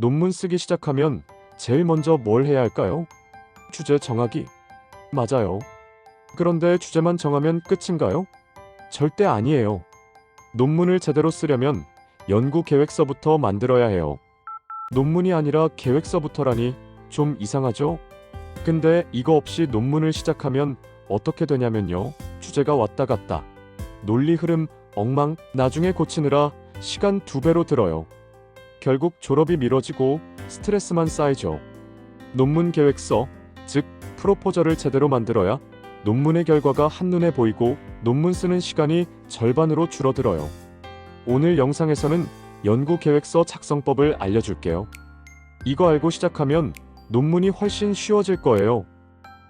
논문 쓰기 시작하면 제일 먼저 뭘 해야 할까요? 주제 정하기. 맞아요. 그런데 주제만 정하면 끝인가요? 절대 아니에요. 논문을 제대로 쓰려면 연구 계획서부터 만들어야 해요. 논문이 아니라 계획서부터라니 좀 이상하죠? 근데 이거 없이 논문을 시작하면 어떻게 되냐면요. 주제가 왔다 갔다. 논리 흐름 엉망, 나중에 고치느라 시간 2배로 들어요. 결국 졸업이 미뤄지고 스트레스만 쌓이죠. 논문 계획서, 즉 프로포저를 제대로 만들어야 논문의 결과가 한눈에 보이고 논문 쓰는 시간이 절반으로 줄어들어요. 오늘 영상에서는 연구 계획서 작성법을 알려줄게요. 이거 알고 시작하면 논문이 훨씬 쉬워질 거예요.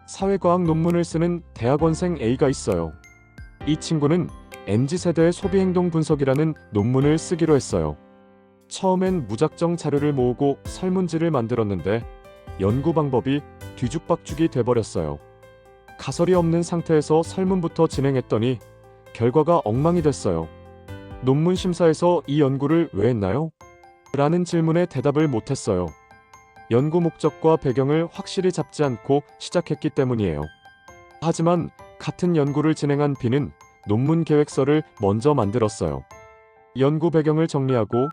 사회과학 논문을 쓰는 대학원생 A가 있어요. 이 친구는 MZ세대의 소비행동 분석이라는 논문을 쓰기로 했어요. 처음엔 무작정 자료를 모으고 설문지를 만들었는데 연구 방법이 뒤죽박죽이 돼버렸어요. 가설이 없는 상태에서 설문부터 진행했더니 결과가 엉망이 됐어요. 논문 심사에서 이 연구를 왜 했나요? 라는 질문에 대답을 못했어요. 연구 목적과 배경을 확실히 잡지 않고 시작했기 때문이에요. 하지만 같은 연구를 진행한 B는 논문 계획서를 먼저 만들었어요. 연구 배경을 정리하고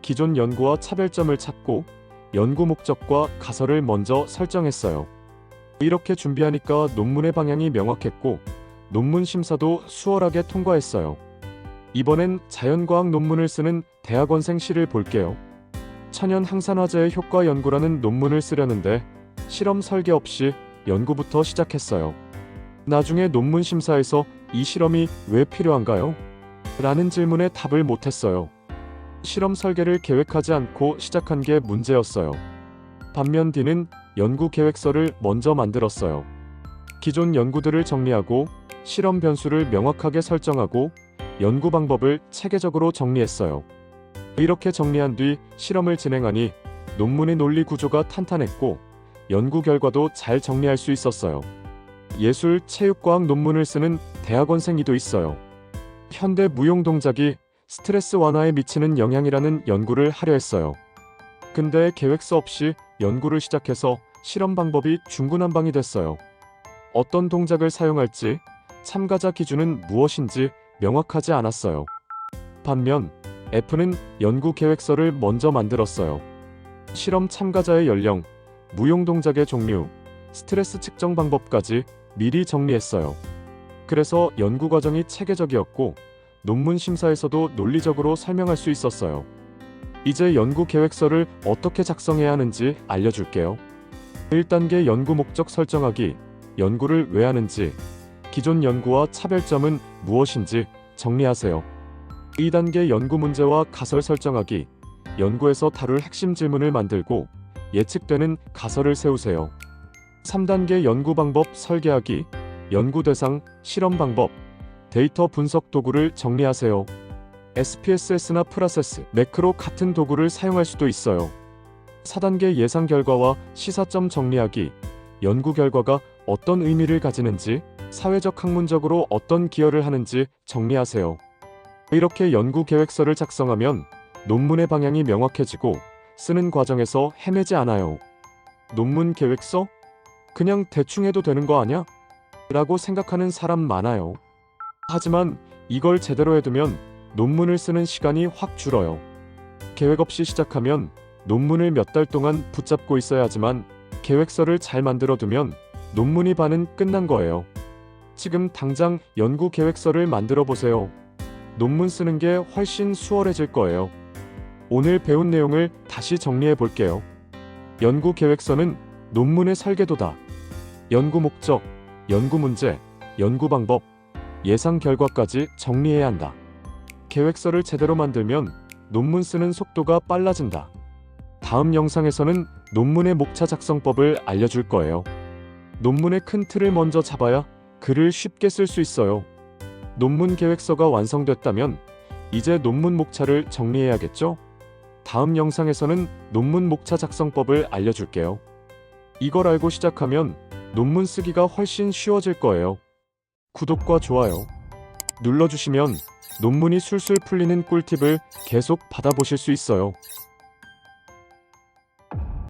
기존 연구와 차별점을 찾고 연구 목적과 가설을 먼저 설정했어요. 이렇게 준비하니까 논문의 방향이 명확했고 논문 심사도 수월하게 통과했어요. 이번엔 자연과학 논문을 쓰는 대학원생 C를 볼게요. 천연 항산화제의 효과 연구라는 논문을 쓰려는데 실험 설계 없이 연구부터 시작했어요. 나중에 논문 심사에서 이 실험이 왜 필요한가요? 라는 질문에 답을 못했어요. 실험 설계를 계획하지 않고 시작한 게 문제였어요. 반면 D는 연구 계획서를 먼저 만들었어요. 기존 연구들을 정리하고 실험 변수를 명확하게 설정하고 연구 방법을 체계적으로 정리했어요. 이렇게 정리한 뒤 실험을 진행하니 논문의 논리 구조가 탄탄했고 연구 결과도 잘 정리할 수 있었어요. 예술, 체육과학 논문을 쓰는 대학원생이도 있어요. 현대 무용 동작이 스트레스 완화에 미치는 영향이라는 연구를 하려 했어요. 근데 계획서 없이 연구를 시작해서 실험 방법이 중구난방이 됐어요. 어떤 동작을 사용할지, 참가자 기준은 무엇인지 명확하지 않았어요. 반면 F는 연구 계획서를 먼저 만들었어요. 실험 참가자의 연령, 무용 동작의 종류, 스트레스 측정 방법까지 미리 정리했어요. 그래서 연구 과정이 체계적이었고 논문 심사에서도 논리적으로 설명할 수 있었어요. 이제 연구 계획서를 어떻게 작성해야 하는지 알려줄게요. 1단계 연구 목적 설정하기, 연구를 왜 하는지, 기존 연구와 차별점은 무엇인지 정리하세요. 2단계 연구 문제와 가설 설정하기, 연구에서 다룰 핵심 질문을 만들고 예측되는 가설을 세우세요. 3단계 연구 방법 설계하기, 연구 대상, 실험 방법, 데이터 분석 도구를 정리하세요. SPSS나 프라세스, 매크로 같은 도구를 사용할 수도 있어요. 4단계 예상 결과와 시사점 정리하기, 연구 결과가 어떤 의미를 가지는지, 사회적 학문적으로 어떤 기여를 하는지 정리하세요. 이렇게 연구 계획서를 작성하면 논문의 방향이 명확해지고 쓰는 과정에서 헤매지 않아요. 논문 계획서? 그냥 대충 해도 되는 거 아냐? 라고 생각하는 사람 많아요. 하지만 이걸 제대로 해두면 논문을 쓰는 시간이 확 줄어요. 계획 없이 시작하면 논문을 몇 달 동안 붙잡고 있어야 하지만 계획서를 잘 만들어두면 논문이 반은 끝난 거예요. 지금 당장 연구 계획서를 만들어 보세요. 논문 쓰는 게 훨씬 수월해질 거예요. 오늘 배운 내용을 다시 정리해 볼게요. 연구 계획서는 논문의 설계도다. 연구 목적, 연구 문제, 연구 방법, 예상 결과까지 정리해야 한다. 계획서를 제대로 만들면 논문 쓰는 속도가 빨라진다. 다음 영상에서는 논문의 목차 작성법을 알려줄 거예요. 논문의 큰 틀을 먼저 잡아야 글을 쉽게 쓸 수 있어요. 논문 계획서가 완성됐다면 이제 논문 목차를 정리해야겠죠? 다음 영상에서는 논문 목차 작성법을 알려줄게요. 이걸 알고 시작하면 논문 쓰기가 훨씬 쉬워질 거예요. 구독과 좋아요 눌러주시면 논문이 술술 풀리는 꿀팁을 계속 받아보실 수 있어요.